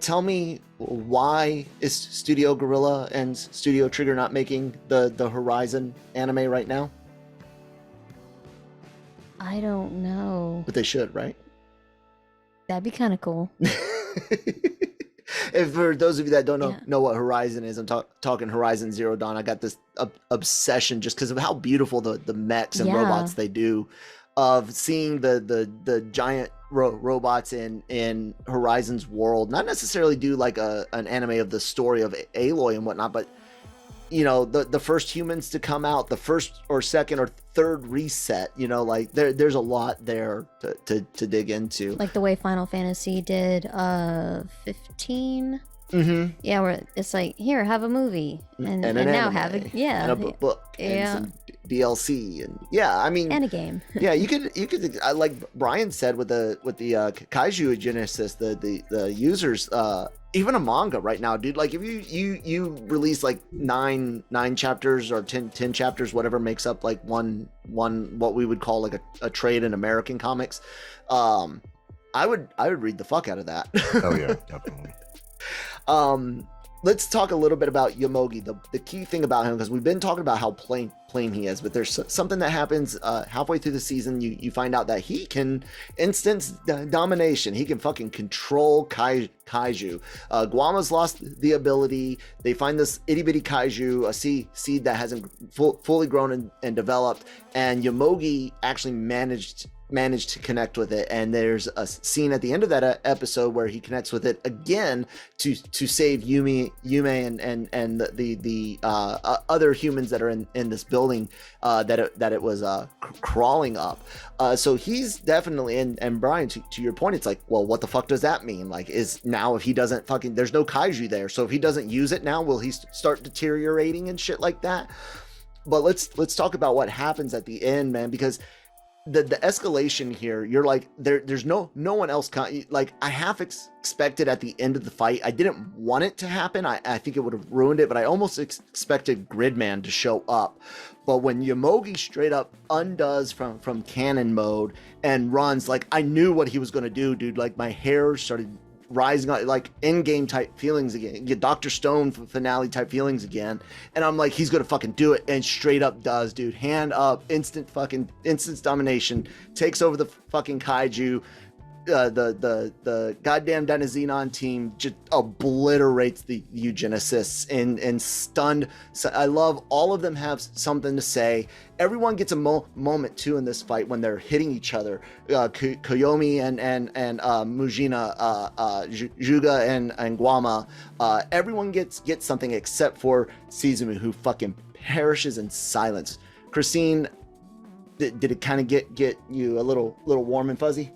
Tell me, why is Studio Gorilla and Studio Trigger not making the Horizon anime right now? I don't know. But they should, right? That'd be kind of cool. If for those of you that don't know what Horizon is, I'm talking Horizon Zero Dawn. I got this obsession just because of how beautiful the mechs and robots they do, of seeing the giant robots in Horizon's world. Not necessarily do like an anime of the story of Aloy and whatnot, but the first humans to come out, the first or second or third reset, like there's a lot there to dig into. Like the way Final Fantasy did 15. Yeah, where it's like, here, have a movie, and now have a and a book, and some DLC, and and a game. Yeah, you could like Brian said with the Kaiju Eugenicists, the users, even a manga right now, dude. Like if you release like nine chapters or 10 chapters, whatever makes up like one what we would call like a trade in American comics, I would read the fuck out of that. Oh yeah, definitely. Let's talk a little bit about Yomogi. The key thing about him, because we've been talking about how plain he is, but there's something that happens halfway through the season. You find out that he can instance domination. He can fucking control kaiju. Guama's lost the ability. They find this itty bitty kaiju, a seed that hasn't fully grown and developed, and Yomogi actually managed to connect with it, and there's a scene at the end of that episode where he connects with it again to save Yume and the other humans that are in this building that it was crawling up. So he's definitely, and Brian, to your point, it's like, well, what the fuck does that mean? Like, is now if he doesn't fucking, there's no kaiju there, so if he doesn't use it now, will he start deteriorating and shit like that? But let's talk about what happens at the end, man, because the escalation here, you're like, there's no one else like I half expected at the end of the fight. I didn't want it to happen. I think it would have ruined it, but I almost expected Gridman to show up. But when Yomogi straight up undoes from cannon mode and runs, like I knew what he was going to do, dude. Like my hair started rising up, like in-game type feelings again, get Dr. Stone finale type feelings again, and I'm like, he's gonna fucking do it, and straight up does, dude. Hand up, instant domination, takes over the fucking kaiju. The goddamn Dynazenon team just obliterates the Eugenicists and stunned. So I love all of them have something to say. Everyone gets a moment too in this fight when they're hitting each other. Koyomi and Mujina, Juga and Guama. Everyone gets something except for Suzumu, who fucking perishes in silence. Christine, did it kind of get you a little warm and fuzzy?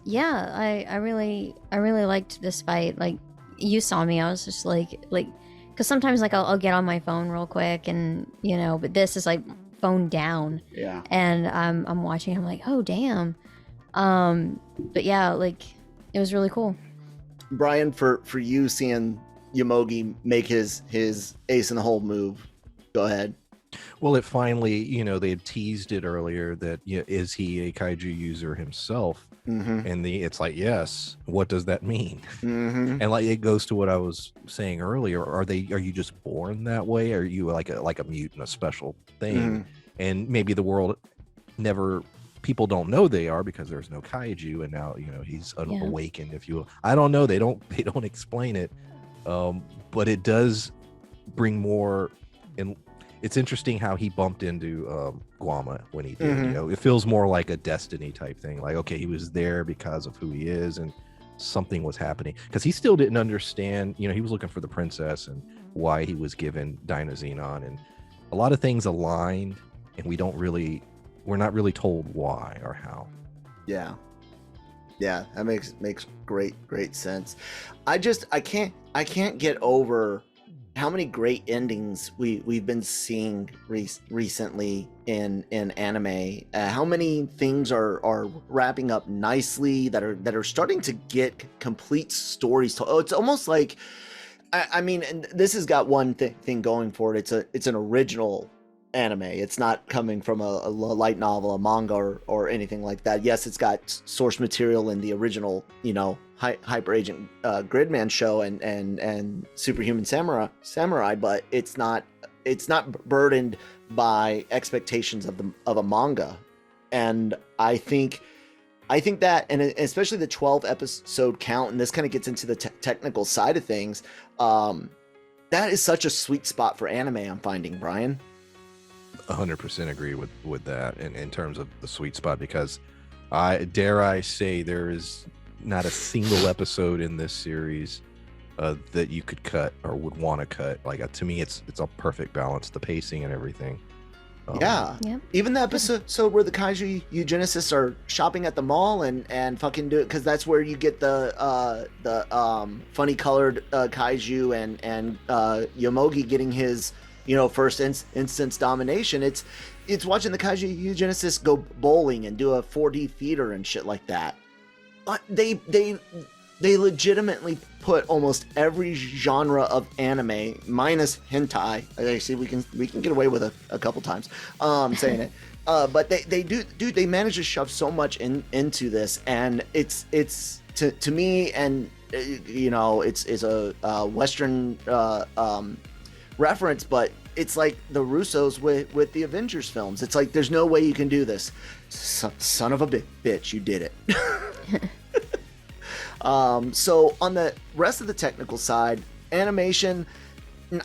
Yeah, I really liked this fight. Like, you saw me, I was just like, because sometimes like I'll get on my phone real quick, and but this is like phone down. Yeah. And I'm watching. I'm like, oh damn. But yeah, like It was really cool. Brian, for you seeing Yomogi make his ace in the hole move, go ahead. Well, it finally, you know, they had teased it earlier that is he a kaiju user himself? And it's like, yes. What does that mean? And like it goes to what I was saying earlier. Are you just born that way? Are you like a mutant, a special thing? And maybe the world people don't know they are because there's no kaiju, and now he's awakened, if you will. I don't know. They don't explain it, but it does bring more. And it's interesting how he bumped into Guama when he did. It feels more like a destiny type thing. Like, okay, he was there because of who he is, and something was happening because he still didn't understand. He was looking for the princess and why he was given Dynazenon, and a lot of things aligned, and we're not really told why or how. Yeah, that makes great sense. I can't get over how many great endings we've been seeing recently in anime. How many things are wrapping up nicely that are starting to get complete stories told. It's almost like, I mean, and this has got one thing going for it. It's an original anime. It's not coming from a light novel, a manga, or anything like that. Yes, it's got source material in the original, Hyper Agent Gridman show and Superhuman Samurai, but it's not burdened by expectations of a manga. And I think that, and especially the 12 episode count, and this kind of gets into the technical side of things, that is such a sweet spot for anime, I'm finding, Brian. 100% agree with that in terms of the sweet spot, because I say there is not a single episode in this series that you could cut or would want to cut. Like, to me, it's a perfect balance, the pacing and everything. Even the episode where the Kaiju Eugenicists are shopping at the mall and fucking do it, because that's where you get the funny colored Kaiju and Yomogi getting his first instance domination. It's watching the Kaiju Eugenicists go bowling and do a 4D theater and shit like that. But they legitimately put almost every genre of anime minus hentai. I see we can get away with a couple times saying it. But they manage to shove so much into this, and it's to me, and it's a Western reference, but it's like the Russos with the Avengers films. It's like, there's no way you can do this. Son of a bitch, you did it. So on the rest of the technical side, animation,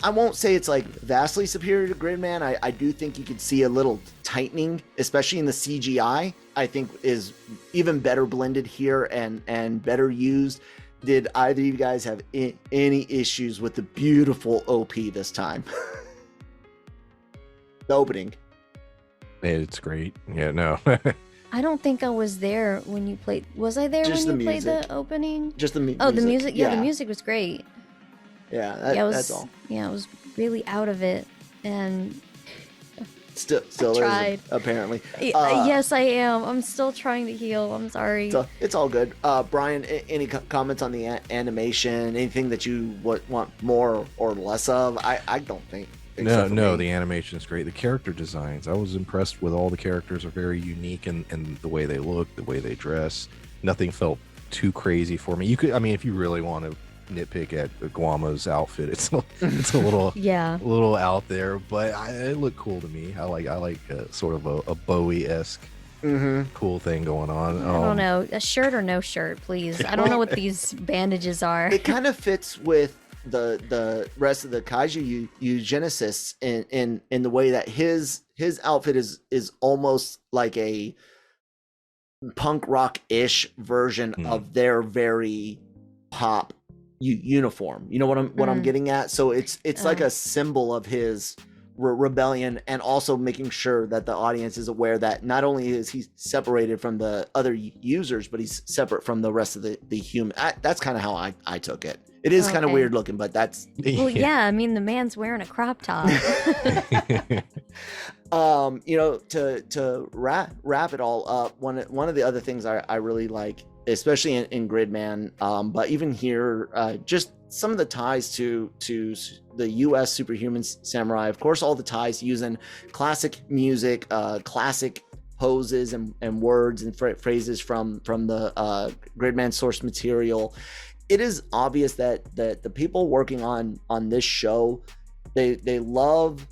I won't say it's like vastly superior to Gridman. I do think you could see a little tightening, especially in the CGI. I think is even better blended here and better used. Did either of you guys have any issues with the beautiful OP this time? The opening. It's great. Yeah, no. I don't think I was there when you played. Was I there when you played the opening? Just the music. Oh, the music. Yeah, the music was great. Yeah, that's all. Yeah, I was really out of it, and still is, apparently. Yes, I am. I'm still trying to heal. I'm sorry. So it's all good. Brian, any comments on the animation? Anything that you want more or less of? I don't think. No, the animation is great. The character designs, I was impressed with. All the characters are very unique in the way they look, the way they dress. Nothing felt too crazy for me. If you really want to nitpick at Guama's outfit, it's a little a little out there, but it looked cool to me. I like sort of a Bowie-esque cool thing going on. I don't know, a shirt or no shirt, please. I don't know what these bandages are. It kind of fits with the rest of the Kaiju Eugenicists in the way that his outfit is almost like a punk rock-ish version of their very pop uniform. You know what I'm getting at? So it's like a symbol of his rebellion, and also making sure that the audience is aware that not only is he separated from the other users, but he's separate from the rest of the human. That's kind of how I took it. It is kind of weird looking, but that's... Well, yeah, I mean, the man's wearing a crop top. To wrap it all up, one of the other things I really like especially in Gridman, but even here, just some of the ties to the U.S. Superhuman Samurai. Of course, all the ties using classic music, classic poses and words and phrases from the Gridman source material. It is obvious that the people working on this show, they love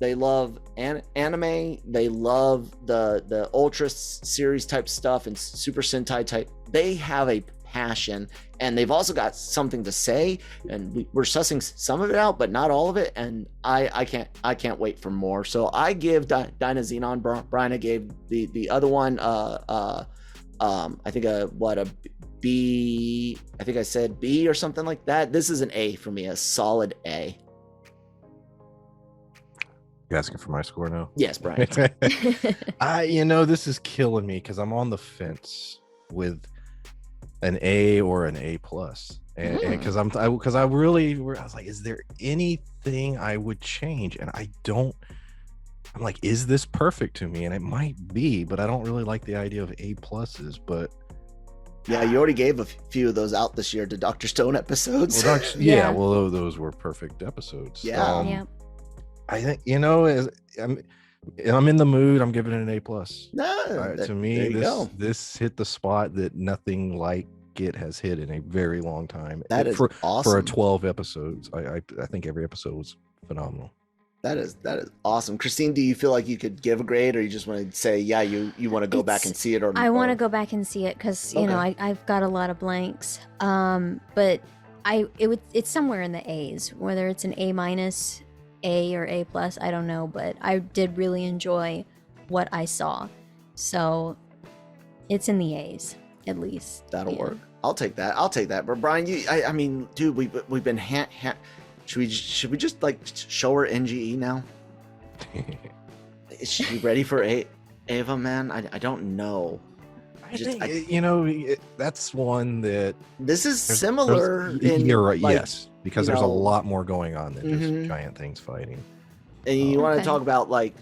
anime, they love the Ultra series type stuff and Super Sentai type. They have a passion, and they've also got something to say, and we're sussing some of it out, but not all of it. And I can't wait for more. So I give Dynazenon. Brian, I gave the other one I think a B. I think I said B or something like that. This is an A for me, a solid A. You asking for my score now? Yes, Brian. This is killing me because I'm on the fence with an A or an A plus, and because I was like, is there anything I would change? And I'm like, is this perfect to me? And it might be, but I don't really like the idea of A pluses. But yeah, you already gave a few of those out this year to Dr. Stone episodes. Well, those were perfect episodes. Yeah. I think, I'm in the mood. I'm giving it an A plus. To me, this hit the spot that nothing like it has hit in a very long time. That is awesome. For a 12 episodes. I think every episode was phenomenal. That is awesome. Christine, do you feel like you could give a grade, or you just want to say, yeah, you want to go back and see it? I want to go back and see it because I've got a lot of blanks. But it's somewhere in the A's, whether it's an A minus, A or A plus, I don't know, but I did really enjoy what I saw, so it's in the A's at least. That'll work. I'll take that. But Brian, I mean, dude, we've been should we just like show her NGE now? Is she ready for Ava, man? I don't know. That's one that this is similar. You're right. Yes, because there's a lot more going on than just giant things fighting. And you want to talk about like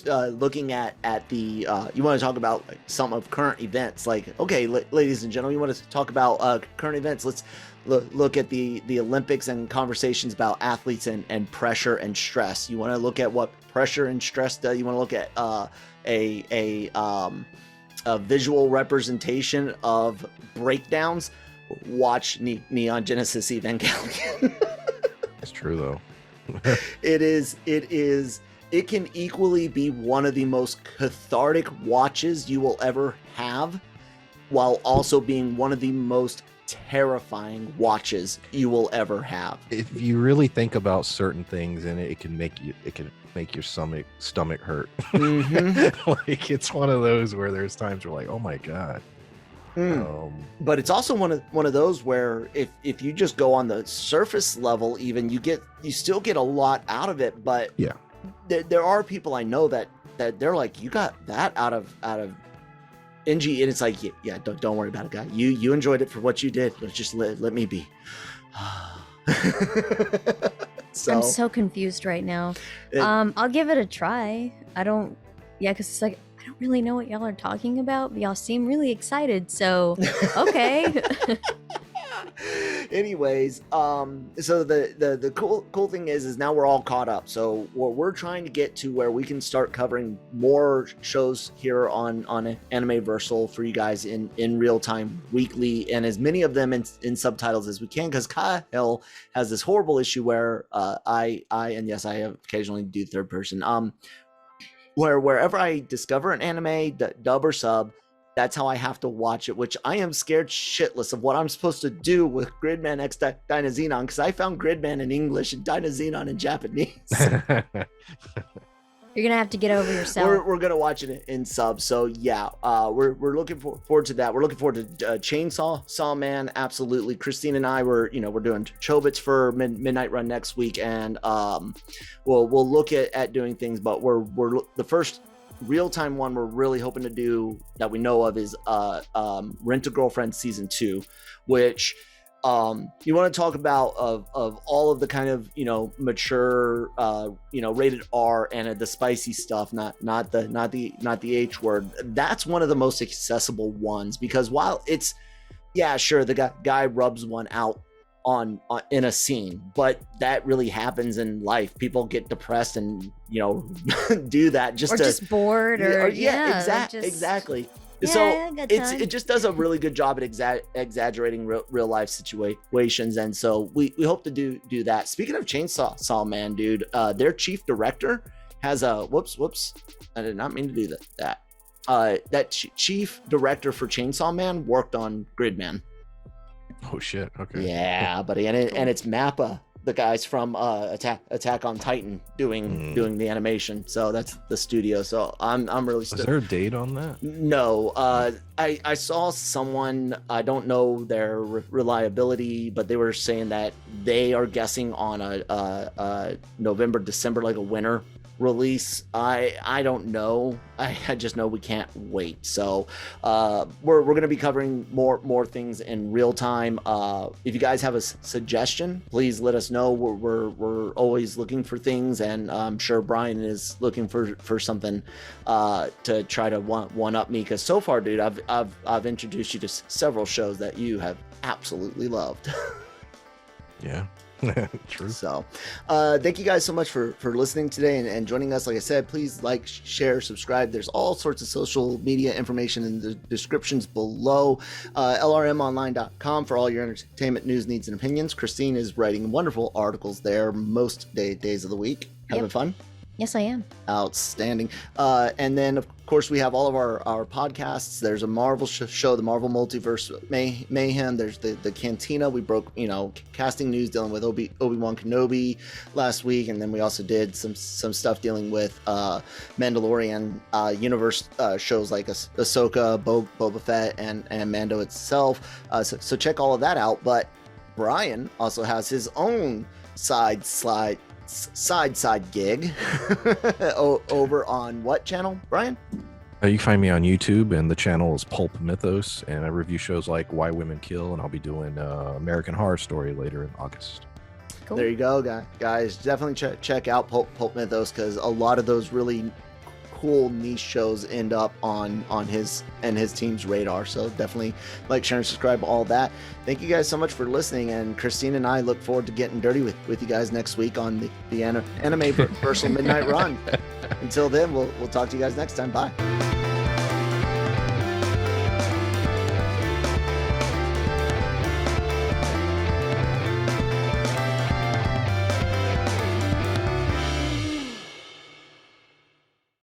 looking at the you want to talk about like some of current events, like, okay, ladies and gentlemen, you want to talk about current events. Let's look at the Olympics and conversations about athletes and pressure and stress. You want to look at what pressure and stress does. You want to look at a visual representation of breakdowns. Watch Neon Genesis Evangelion. It's true though. It can equally be one of the most cathartic watches you will ever have, while also being one of the most terrifying watches you will ever have. If you really think about certain things, and it can make your stomach hurt. Like, it's one of those where there's times where like, oh my god. But it's also one of those where if you just go on the surface level, even you still get a lot out of it. But yeah, there are people I know that they're like, you got that out of NG, and it's like, yeah, don't worry about it, guy. You enjoyed it for what you did. Just let me be. So, I'm so confused right now. I'll give it a try. Because it's like, I don't really know what y'all are talking about, but y'all seem really excited, so okay. Anyways, so the cool thing is now we're all caught up. So we're trying to get to where we can start covering more shows here on Anime-Versal for you guys in real time, weekly, and as many of them in subtitles as we can, because Kyle has this horrible issue where I occasionally do third person, wherever I discover an anime, dub or sub, that's how I have to watch it, which I am scared shitless of what I'm supposed to do with Gridman X Dynazenon, because I found Gridman in English and Dynazenon in Japanese. You're gonna have to get over yourself. We're gonna watch it in sub. So yeah, we're looking forward to that. We're looking forward to Chainsaw Man. Absolutely. Christine and I we're doing Chobits for Midnight Run next week, and we'll look at doing things, but we're the first real-time one we're really hoping to do that we know of is Rent a Girlfriend season 2, which you want to talk about of all of the kind of mature rated R and the spicy stuff, not the H word. That's one of the most accessible ones, because while yeah, sure, the guy rubs one out on in a scene, but that really happens in life. People get depressed and do that just bored or exactly. Yeah, So good time. it just does a really good job at exaggerating real life situations, and so we hope to do that. Speaking of Chainsaw Man, dude, their chief director has a whoops, I did not mean to do that. That chief director for Chainsaw Man worked on Gridman. Oh shit. Okay. Yeah, buddy, and it's Mappa, the guys from Attack on Titan doing the animation. So that's the studio. So I'm really. Is there a date on that? No, I saw someone, I don't know their reliability, but they were saying that they are guessing on a November, December, like a winter release. I don't know. I just know we can't wait. So we're going to be covering more things in real time. If you guys have a suggestion, please let us know. We're always looking for things, and I'm sure Brian is looking for something to try to one up me, because so far, dude, I've introduced you to several shows that you have absolutely loved. Yeah. True. So thank you guys so much for listening today and joining us. Like I said, please like, share, subscribe. There's all sorts of social media information in the descriptions below. LRMonline.com for all your entertainment news, needs, and opinions. Christine is writing wonderful articles there most days of the week. Having fun? Yes, I am. Outstanding. And then, of course, we have all of our podcasts. There's a Marvel show, the Marvel Multiverse Mayhem. There's the Cantina. We broke, casting news dealing with Obi-Wan Kenobi last week. And then we also did some stuff dealing with Mandalorian universe shows like Ahsoka, Boba Fett, and Mando itself. So check all of that out. But Brian also has his own side gig over on what channel, Brian? You can find me on YouTube, and the channel is PulpMythos, and I review shows like Why Women Kill, and I'll be doing American Horror Story later in August. Cool. There you go, guys. Definitely check out PulpMythos, because a lot of those really cool niche shows end up on his and his team's radar. So definitely like, share, and subscribe, all that. Thank you guys so much for listening, and Christine and I look forward to getting dirty with you guys next week on the Anime-Versal Midnight Run. Until then, we'll talk to you guys next time. Bye.